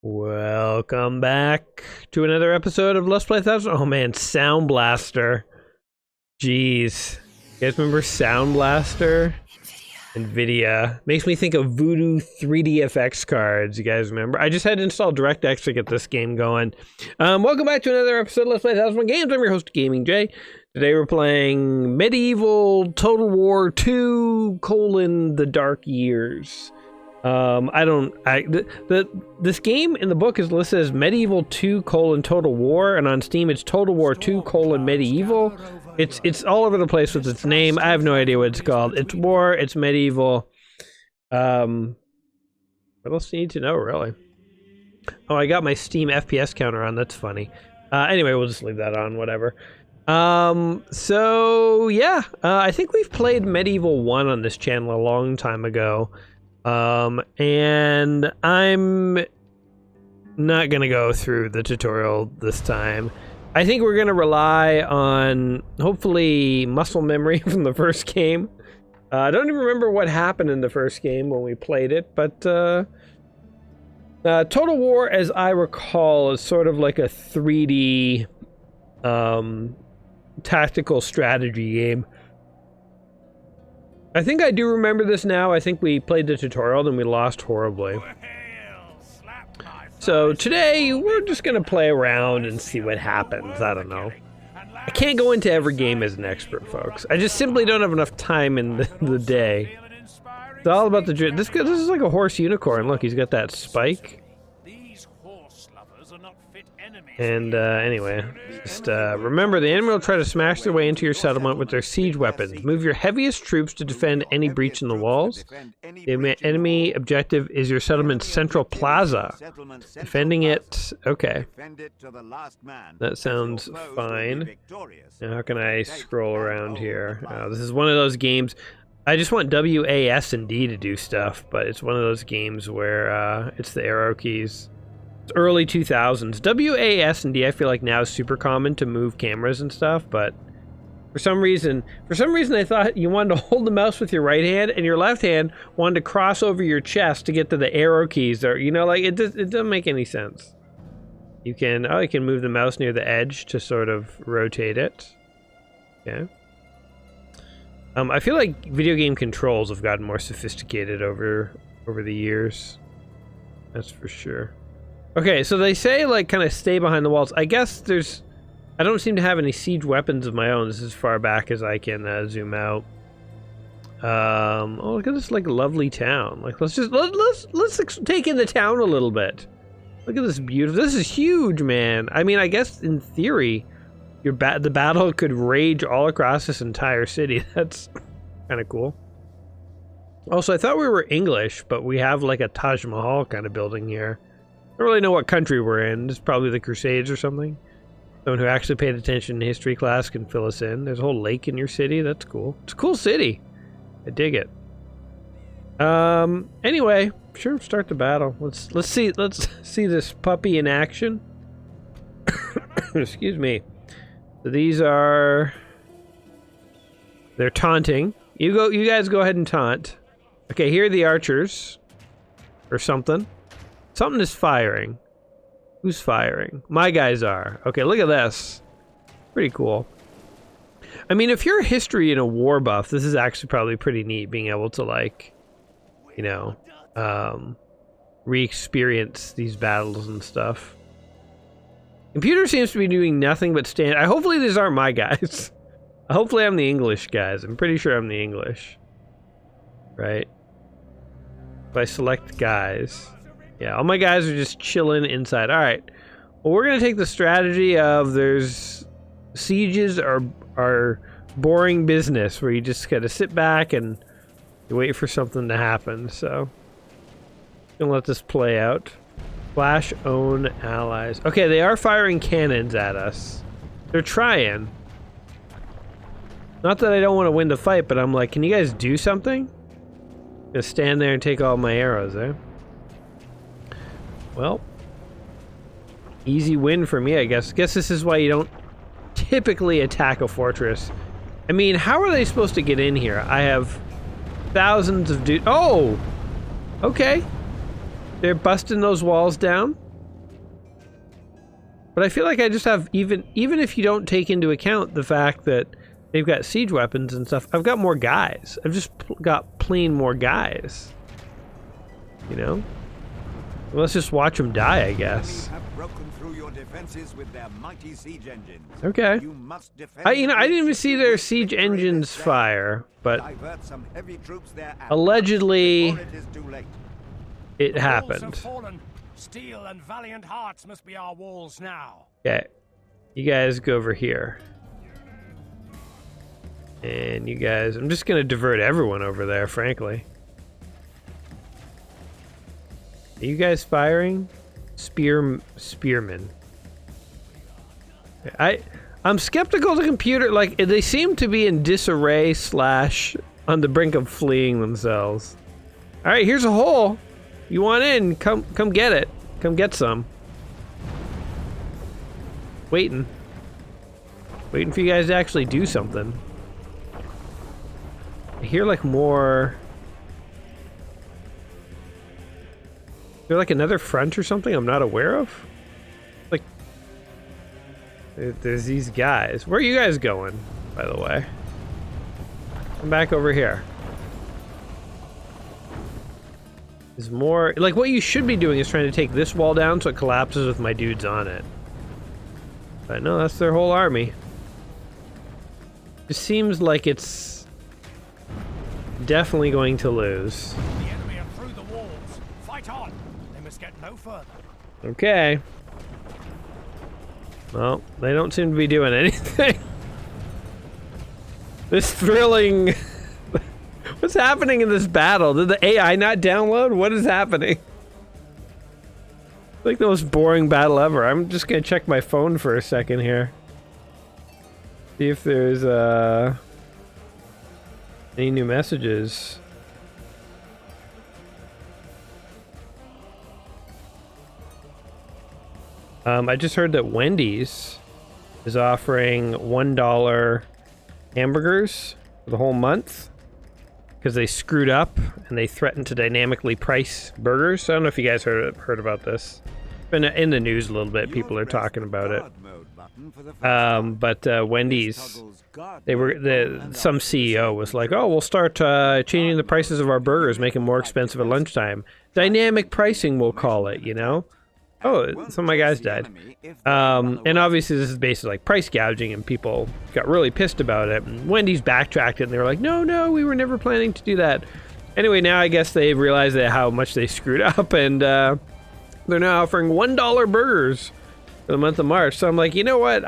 Welcome back to another episode of Let's Play 1000. Oh man, Sound Blaster. Jeez. You guys remember Sound Blaster? NVIDIA. Makes me think of Voodoo 3D FX cards. You guys remember? I just had to install DirectX to get this game going. Welcome back to another episode of Let's Play 1001 Games. I'm your host, Gaming Jay. Today we're playing Medieval Total War 2: The Dark Years. This game in the book is listed as Medieval 2: Total War, and on Steam it's Total War 2: Medieval. It's all over the place with its name. I have no idea what it's called. It's war, it's medieval. What else do you need to know, really? Oh, I got my Steam FPS counter on. That's funny. Anyway, we'll just leave that on, whatever. So yeah, I think we've played Medieval 1 on this channel a long time ago. And I'm not gonna go through the tutorial this time. I think we're gonna rely on, hopefully, muscle memory from the first game. I don't even remember what happened in the first game when we played it, but Total War, as I recall, is sort of like a 3D tactical strategy game. I think I do remember this now. I think we played the tutorial and we lost horribly. So today we're just gonna play around and see what happens. I don't know. I can't go into every game as an expert, folks. I just simply don't have enough time in the day. It's all about the this is like a horse unicorn. Look, he's got that spike. And anyway, just remember, the enemy will try to smash their way into your settlement with their siege weapons. Move your heaviest troops to defend any breach in the walls. The enemy objective is your settlement's central plaza. Defending it, okay. That sounds fine. Now, how can I scroll around here? This is one of those games. I just want W, A, S, and D to do stuff, but it's one of those games where it's the arrow keys. Early 2000s. W, A, S, and D I feel like now is super common to move cameras and stuff, but for some reason I thought you wanted to hold the mouse with your right hand and your left hand wanted to cross over your chest to get to the arrow keys, or you know, like it doesn't make any sense. You can move the mouse near the edge to sort of rotate it. Okay. I feel like video game controls have gotten more sophisticated over the years. That's for sure. Okay, so they say, like, kind of stay behind the walls. I guess I don't seem to have any siege weapons of my own. This is as far back as I can zoom out. Oh, look at this, like, lovely town. Like, let's take in the town a little bit. Look at this beautiful. This is huge, man. I mean, I guess in theory, the battle could rage all across this entire city. That's kind of cool. Also, I thought we were English, but we have, like, a Taj Mahal kind of building here. I don't really know what country we're in. It's probably the Crusades or something. Someone who actually paid attention in history class can fill us in. There's a whole lake in your city. That's cool. It's a cool city. I dig it. Anyway, sure, start the battle. Let's see this puppy in action. Excuse me. So these are, they're taunting. You guys go ahead and taunt. Okay, here are the archers or something. Something is firing. Who's firing? My guys are. Okay, look at this. Pretty cool. I mean, if you're a history and a war buff, this is actually probably pretty neat, being able to, like, you know, re-experience these battles and stuff. Computer seems to be doing nothing but stand. Hopefully these aren't my guys. Hopefully I'm the English guys. I'm pretty sure I'm the English. Right? If I select guys. Yeah, all my guys are just chilling inside. All right. Well, we're going to take the strategy of sieges are boring business where you just got to sit back and you wait for something to happen. So, I'm going to let this play out. Flash own allies. Okay, they are firing cannons at us. They're trying. Not that I don't want to win the fight, but I'm like, can you guys do something? I'm going to stand there and take all my arrows, eh? Well, easy win for me, I guess. Guess this is why you don't typically attack a fortress. I mean, how are they supposed to get in here? I have thousands of dudes. Oh! Okay. They're busting those walls down. But I feel like I just have, even if you don't take into account the fact that they've got siege weapons and stuff, I've got more guys. I've just got plain more guys. You know? Well, let's just watch them die, I guess. Have broken through your defenses with their mighty siege engines. Okay. You must defend I didn't even see their siege engines fire, but divert some heavy troops there allegedly before it is too late. it The walls happened. have fallen. Steel and valiant hearts must be our walls now. Okay. You guys go over here. And you guys, I'm just gonna divert everyone over there, frankly. Are you guys firing? Spearmen. I'm skeptical the computer, like, they seem to be in disarray / on the brink of fleeing themselves. Alright, here's a hole. You want in, come get it. Come get some. Waiting for you guys to actually do something. I hear like more. Is there like another front or something I'm not aware of? Like, there's these guys. Where are you guys going, by the way? Come back over here. There's more. Like, what you should be doing is trying to take this wall down so it collapses with my dudes on it. But no, that's their whole army. It seems like it's definitely going to lose. The enemy are through the walls. Fight on. They must get no further. Okay. Well, they don't seem to be doing anything. This thrilling... What's happening in this battle? Did the AI not download? What is happening? It's like the most boring battle ever. I'm just gonna check my phone for a second here. See if there's any new messages. I just heard that Wendy's is offering $1 hamburgers for the whole month because they screwed up and they threatened to dynamically price burgers. I don't know if you guys heard about this. It's been in the news a little bit. People are talking about it. But Wendy's, some CEO was like, "Oh, we'll start changing the prices of our burgers, make them more expensive at lunchtime. Dynamic pricing, we'll call it, you know." Oh, some of my guys died. And obviously this is basically like price gouging, and people got really pissed about it. And Wendy's backtracked it, and they were like, no, we were never planning to do that. Anyway, now I guess they realized that how much they screwed up, and they're now offering $1 burgers for the month of March. So I'm like, you know what?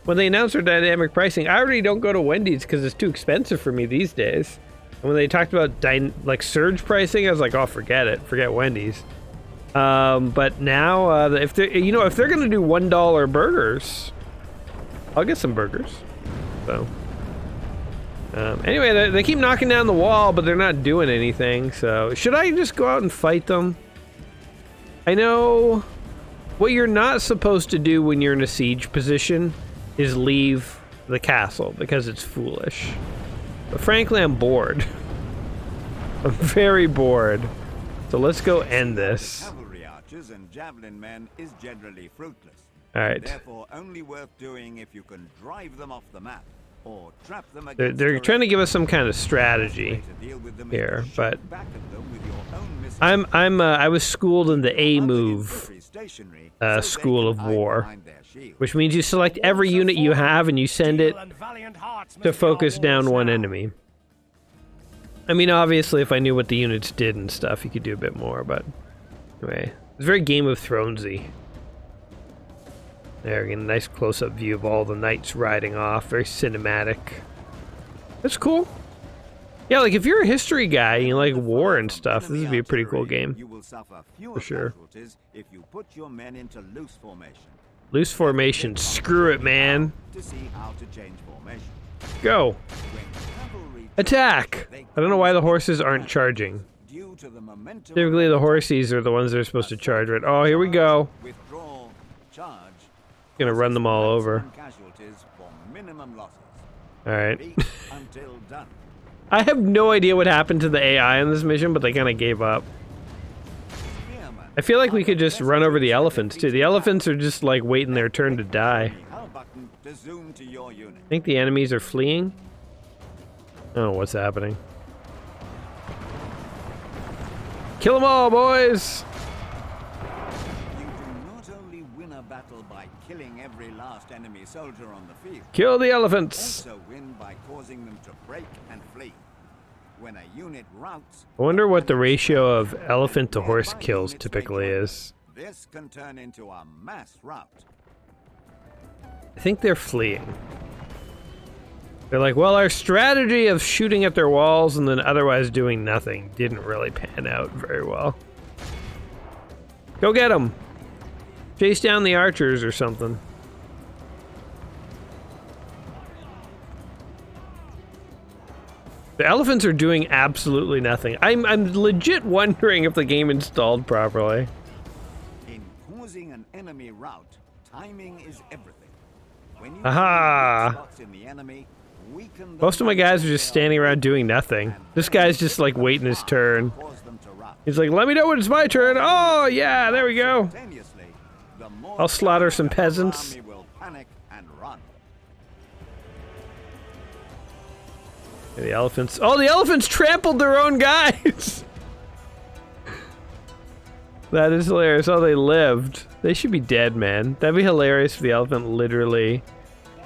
When they announced their dynamic pricing, I already don't go to Wendy's because it's too expensive for me these days. And when they talked about like surge pricing, I was like, oh, forget it. Forget Wendy's. But now, if they're gonna do $1 burgers, I'll get some burgers. So, anyway, they keep knocking down the wall, but they're not doing anything. So, should I just go out and fight them? I know what you're not supposed to do when you're in a siege position is leave the castle because it's foolish. But frankly, I'm bored. I'm very bored. So let's go end this. Cavalry archers and javelin men is generally fruitless. All right. Therefore, only worth doing if you can drive them off the map or trap them against. They're trying to give us some kind of strategy here, but I was schooled in the A move school of war, which means you select every unit you have and you send it to focus down one enemy. I mean, obviously, if I knew what the units did and stuff, you could do a bit more, but anyway. It's very Game of Thronesy. There, we get a nice close-up view of all the knights riding off. Very cinematic. That's cool. Yeah, like, if you're a history guy and you like war and stuff, this would be a pretty cool game. For sure. If you put your men into loose formation. Loose formation. Screw it, man. To see how to change formation. Go. Attack! I don't know why the horses aren't charging. Typically the horsies are the ones that are supposed to charge, right? Oh, here we go. Gonna run them all over. Alright. Beat until done. I have no idea what happened to the AI on this mission, but they kind of gave up. Spearmen I feel like we are could the just best run over way the to elephants, too. defeat The an elephants are just, like, waiting their turn to die. enemy hull button to zoom to your unit. I think the enemies are fleeing. I don't know what's happening. Kill them all, boys! You do not only win a battle by killing every last enemy soldier on the field, Kill the elephants! also win by causing them to break and flee. When a unit routs, I wonder what the ratio of elephant to horse kills typically is. this can turn into a mass rout. I think they're fleeing. They're like, well, our strategy of shooting at their walls and then otherwise doing nothing didn't really pan out very well. Go get them! Chase down the archers or something. The elephants are doing absolutely nothing. I'm legit wondering if the game installed properly. In causing an enemy rout, timing is everything. When you Aha! find weak spots in the enemy, weaken them Most of my guys are just until they standing around doing weak, nothing. and This guy's just like waiting his turn. cause them to rout. He's like, let me know when it's my turn. Oh, yeah, there we go. Simultaneously, the more I'll slaughter some the peasants. army will panic and run. The elephants. Oh, the elephants trampled their own guys. That is hilarious. Oh, they lived. They should be dead, man. That'd be hilarious if the elephant literally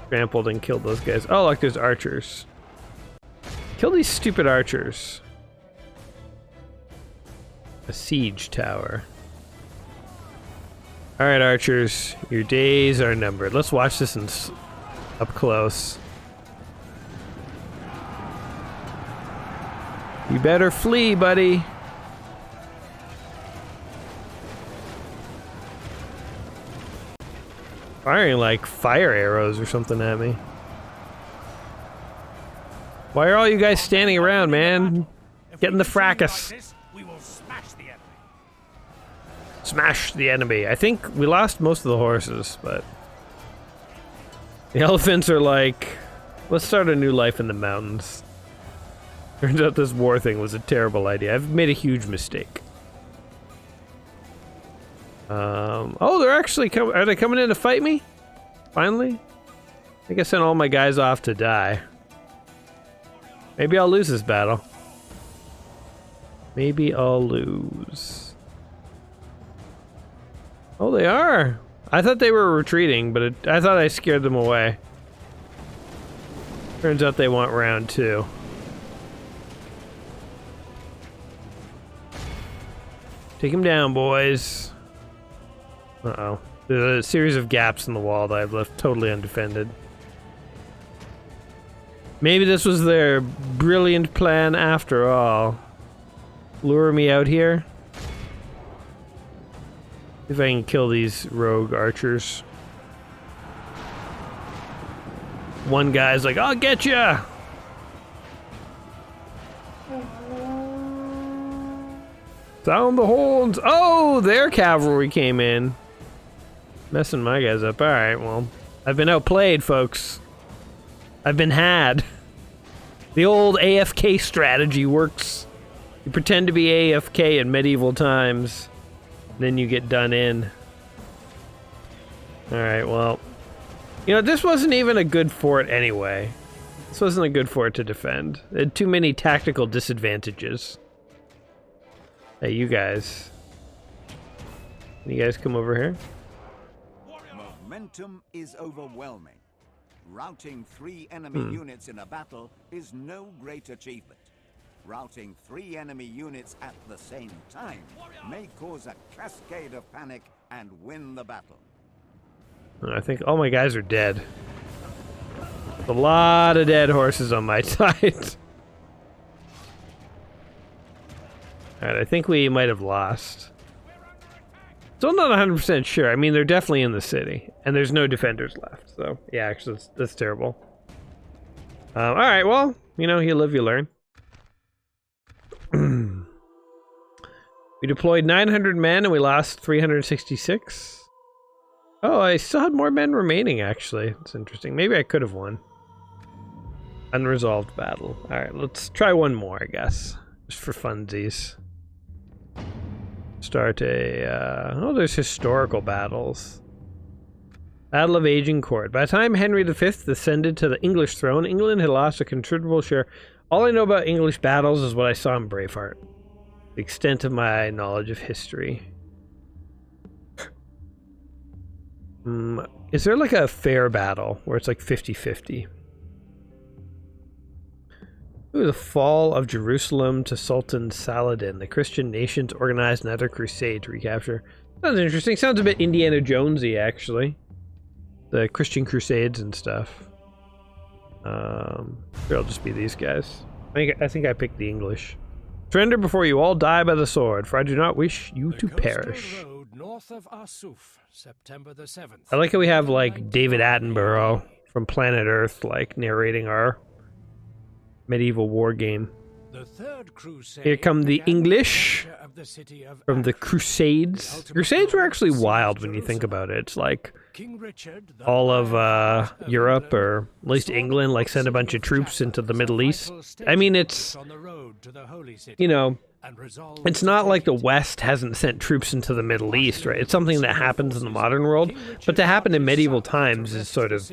trampled and killed those guys. Oh, look, there's archers. Kill these stupid archers. A siege tower. Alright, archers. Your days are numbered. Let's watch this up close. You better flee, buddy. Firing like fire arrows or something at me. Why are all you guys standing around, man? Get in the fracas. We will smash the enemy. Smash the enemy. I think we lost most of the horses, but the elephants are like, let's start a new life in the mountains. Turns out this war thing was a terrible idea. I've made a huge mistake. Oh, they're actually coming. Are they coming in to fight me? Finally? I think I sent all my guys off to die. Maybe I'll lose this battle. Maybe I'll lose. Oh, they are. I thought they were retreating, but I thought I scared them away. Turns out they want round 2. Take him down, boys. Uh-oh. There's a series of gaps in the wall that I've left totally undefended. Maybe this was their brilliant plan after all. Lure me out here. See if I can kill these rogue archers. One guy's like, I'll get ya! Sound the horns! Oh, their cavalry came in. Messing my guys up. Alright, well, I've been outplayed, folks. I've been had. The old AFK strategy works. You pretend to be AFK in medieval times, then you get done in. Alright, well. You know, this wasn't even a good fort anyway. This wasn't a good fort to defend. It had too many tactical disadvantages. Hey, you guys. Can you guys come over here? Momentum is overwhelming. Routing 3 enemy units in a battle is no great achievement. Routing 3 enemy units at the same time may cause a cascade of panic and win the battle. I think all my guys are dead. A lot of dead horses on my side. Alright, I think we might have lost. Still not 100% sure. I mean, they're definitely in the city, and there's no defenders left. So, yeah, actually, that's terrible. Alright, well, you know, you live, you learn. We deployed 900 men, and we lost 366. Oh, I still had more men remaining, actually. It's interesting. Maybe I could have won. Unresolved battle. Alright, let's try one more, I guess. Just for funsies. Start a, oh, there's historical battles. Battle of Agincourt. By the time Henry V ascended to the English throne, England had lost a considerable share. All I know about English battles is what I saw in Braveheart. The extent of my knowledge of history. Is there like a fair battle where it's like 50-50? Ooh, the fall of Jerusalem to Sultan Saladin. The Christian nations organized another crusade to recapture. Sounds interesting. Sounds a bit Indiana Jonesy, actually. The Christian crusades and stuff. Sure, I'll just be these guys. I think I picked the English. Surrender before you all die by the sword, for I do not wish you to perish. Road north of Arsuf, September the 7th. I like how we have like David Attenborough from Planet Earth like narrating our medieval war game. The Third Crusade. Here come the English of the city of from the Acre. Crusades. Crusades were actually wild when you think about it. It's like King Richard, the all of Lion of Europe, England, or at least England, like send a bunch of troops into the Middle East. I mean, it's, on the road to the Holy City, you know, and resolved it's to not take like the it. West hasn't sent troops into the Middle East, right? It's something that happens in the modern world, but to happen in medieval times is sort of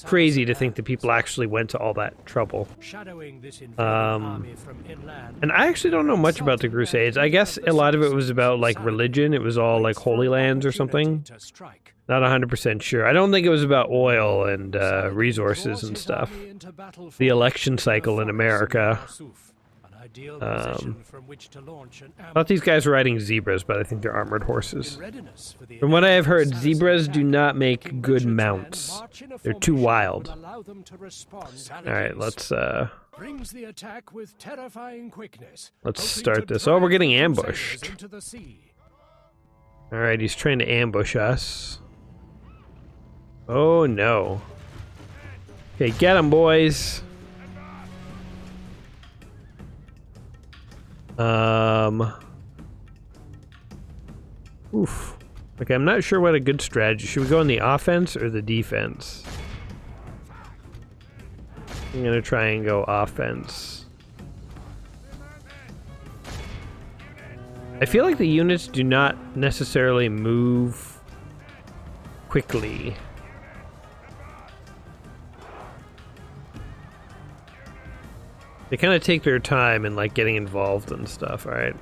crazy to think that people actually went to all that trouble. Shadowing this invading army from inland. And I actually don't know much about the Crusades. I guess a lot of it was about like religion. It was all like Holy Lands or something. To strike. Not 100% sure. I don't think it was about oil and resources and stuff. The election cycle in America. I thought these guys were riding zebras, but I think they're armored horses. From what I have heard, zebras do not make good mounts. They're too wild. Alright, let's Brings the attack with terrifying quickness. let's start this. Oh, we're getting ambushed. Alright, he's trying to ambush us. Oh no. Okay, get him, boys. Oof. Okay, I'm not sure what a good strategy. Should we go on the offense or the defense? I'm gonna try and go offense. I feel like the units do not necessarily move quickly. They kind of take their time in like getting involved and stuff, alright?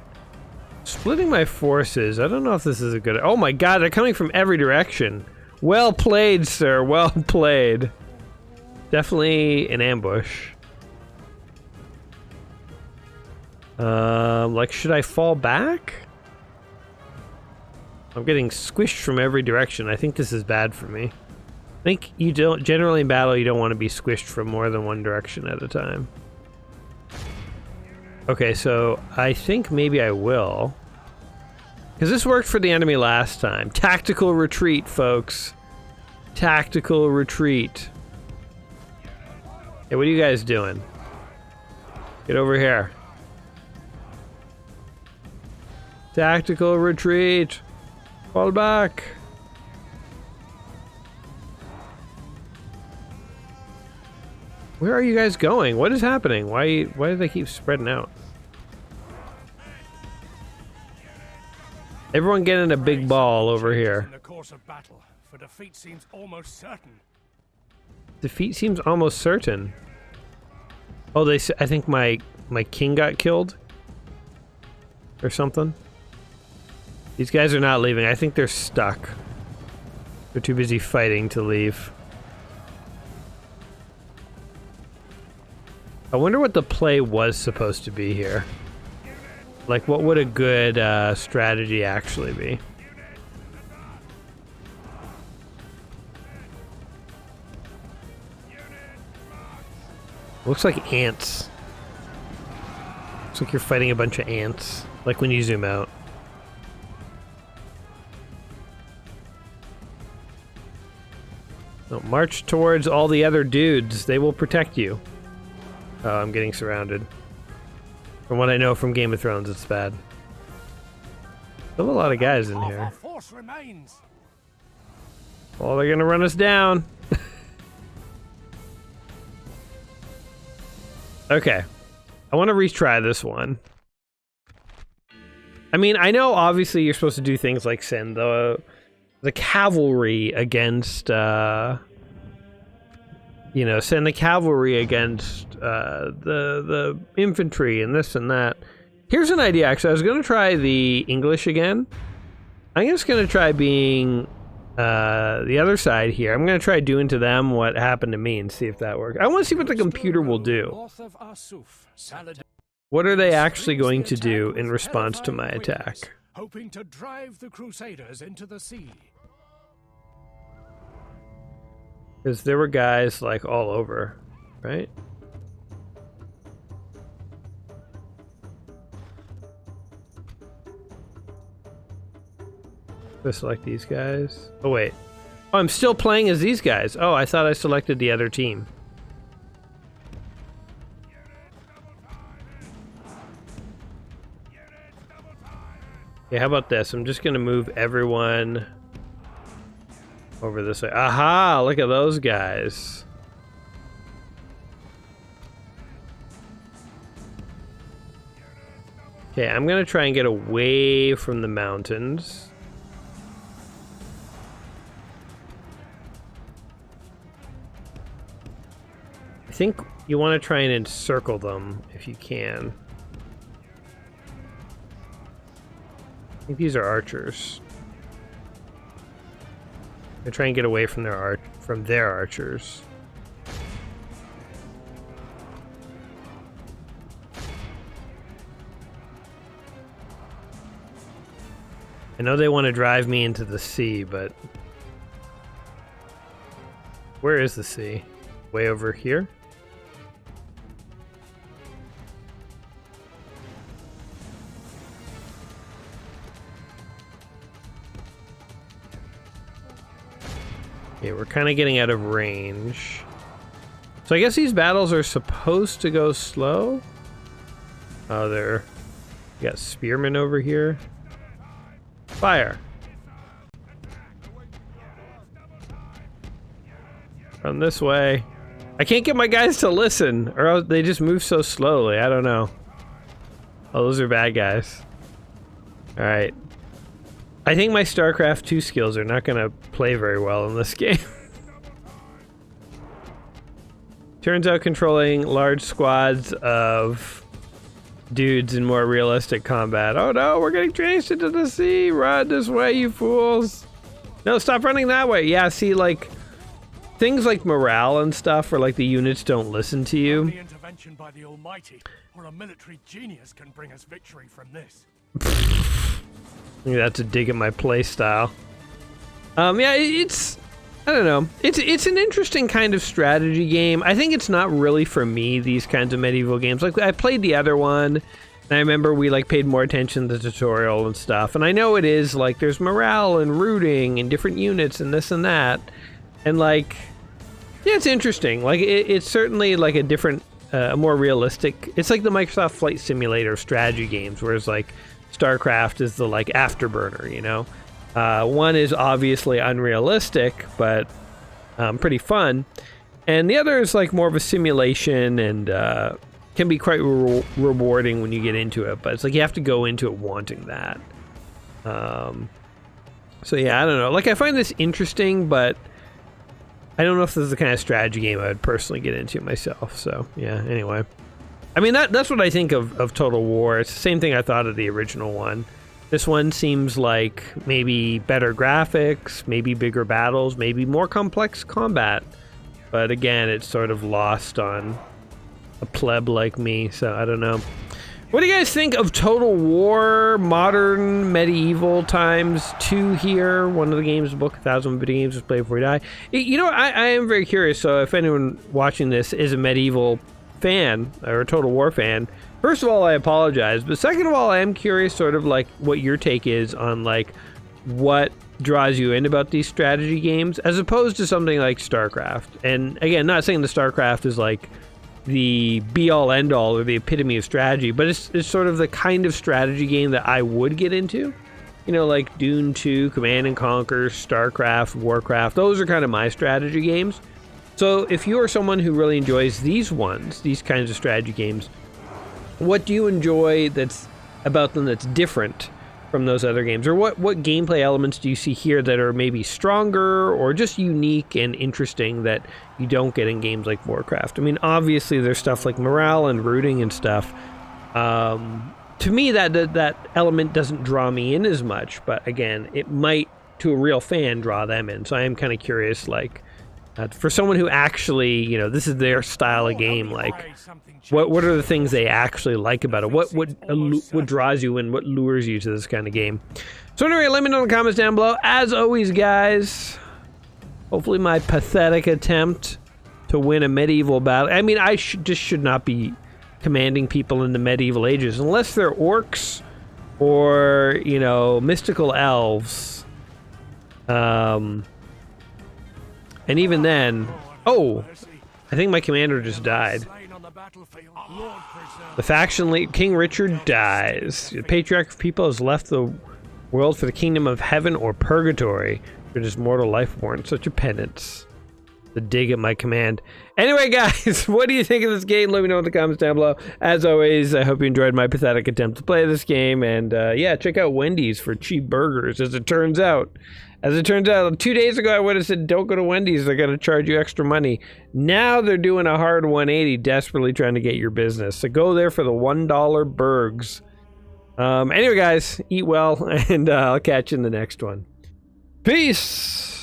Splitting my forces, I don't know if this is a good... Oh my god, they're coming from every direction. Well played, sir, well played. Definitely an ambush. Like, should I fall back? I'm getting squished from every direction. I think this is bad for me. I think you don't... Generally in battle, you don't want to be squished from more than one direction at a time. Okay, so I think maybe I will. Because this worked for the enemy last time. Tactical retreat, folks. Tactical retreat. Hey, what are you guys doing? Get over here. Tactical retreat. Fall back. Where are you guys going? What is happening? Why do they keep spreading out? Everyone get in a big ball over here. In the course of battle, for defeat seems almost certain. Defeat seems almost certain. Oh, I think my king got killed? Or something? These guys are not leaving. I think they're stuck. They're too busy fighting to leave. I wonder what the play was supposed to be here. Like, what would a good strategy actually be? Looks like ants. Looks like you're fighting a bunch of ants. Like when you zoom out. So march towards all the other dudes. They will protect you. Oh, I'm getting surrounded. From what I know from Game of Thrones, it's bad. Still a lot of guys in Half here. our force remains. Oh, they're gonna run us down. Okay. I want to retry this one. I mean, I know obviously you're supposed to do things like send the cavalry against, send the cavalry against the infantry and this and that. Here's an idea, actually. I was going to try the English again. I'm just going to try being the other side here. I'm going to try doing to them what happened to me and see if that works. I want to see what the computer will do. What are they actually going to do in response to my attack? Hoping to drive the Crusaders into the sea. Because there were guys like all over, right? I select these guys. Oh wait. Oh, I'm still playing as these guys. Oh, I thought I selected the other team. Yeah, how about this? I'm just gonna move everyone over this way. Aha! Look at those guys. Okay, I'm gonna try and get away from the mountains. I think you want to try and encircle them if you can. I think these are archers. I'm trying to get away from their archers. I know they want to drive me into the sea, but where is the sea? Way over here? Yeah, we're kind of getting out of range. So I guess these battles are supposed to go slow. Oh, you got spearmen over here. Fire. Run this way. I can't get my guys to listen, or else they just move so slowly. I don't know. Oh, those are bad guys. All right. I think my StarCraft 2 skills are not going to play very well in this game. Turns out controlling large squads of dudes in more realistic combat. Oh no, we're getting chased into the sea. Run this way, you fools. No, stop running that way. Yeah, see, like, things like morale and stuff, where like the units don't listen to you. Only intervention by the Almighty or a military genius can bring us victory from this. That's a dig at my play style. Yeah, I don't know. It's an interesting kind of strategy game. I think it's not really for me, these kinds of medieval games. Like, I played the other one, and I remember we like paid more attention to the tutorial and stuff. And I know it is like there's morale and rooting and different units and this and that. And like, yeah, it's interesting. Like, it's certainly like a different, a more realistic. It's like the Microsoft Flight Simulator strategy games, whereas like StarCraft is the like afterburner, you know. One is obviously unrealistic, but pretty fun, and the other is like more of a simulation and can be quite rewarding when you get into it. But it's like you have to go into it wanting that. So yeah, I don't know. Like, I find this interesting, but I don't know if this is the kind of strategy game I would personally get into myself. So yeah. Anyway, I mean that's what I think of Total War. It's the same thing I thought of the original one. This one seems like maybe better graphics, maybe bigger battles, maybe more complex combat. But again, it's sort of lost on a pleb like me, so I don't know. What do you guys think of Total War Modern Medieval Times 2 here? One of the games, book 1,000 video games was played before you die. You know, I am very curious, so if anyone watching this is a medieval fan or a Total War fan, first of all, I apologize, but second of all, I am curious sort of like what your take is on like what draws you in about these strategy games as opposed to something like StarCraft. And again, not saying the StarCraft is like the be-all end-all or the epitome of strategy, but it's sort of the kind of strategy game that I would get into. You know, like Dune 2, Command and Conquer, StarCraft, Warcraft, those are kind of my strategy games. So if you are someone who really enjoys these kinds of strategy games, what do you enjoy that's about them that's different from those other games? Or what gameplay elements do you see here that are maybe stronger or just unique and interesting that you don't get in games like Warcraft? I mean, obviously there's stuff like morale and rooting and stuff. To me, that element doesn't draw me in as much, but again, it might, to a real fan, draw them in. So I am kind of curious, like, for someone who actually, you know, this is their style of game, like, what are the things they actually like about it? What draws you in? What lures you to this kind of game? So anyway, let me know in the comments down below. As always, guys, hopefully my pathetic attempt to win a medieval battle. I mean, I should not be commanding people in the medieval ages unless they're orcs or, you know, mystical elves. And even then, oh, I think my commander just died. The faction lead, King Richard, dies. The patriarch of people has left the world for the kingdom of heaven or purgatory. For his mortal life warrant such a penance. The dig at my command. Anyway, guys, what do you think of this game? Let me know in the comments down below. As always, I hope you enjoyed my pathetic attempt to play this game. And yeah, check out Wendy's for cheap burgers, as it turns out. 2 days ago, I would have said, don't go to Wendy's. They're going to charge you extra money. Now they're doing a hard 180, desperately trying to get your business. So go there for the $1 burgers. Anyway, guys, eat well, and I'll catch you in the next one. Peace!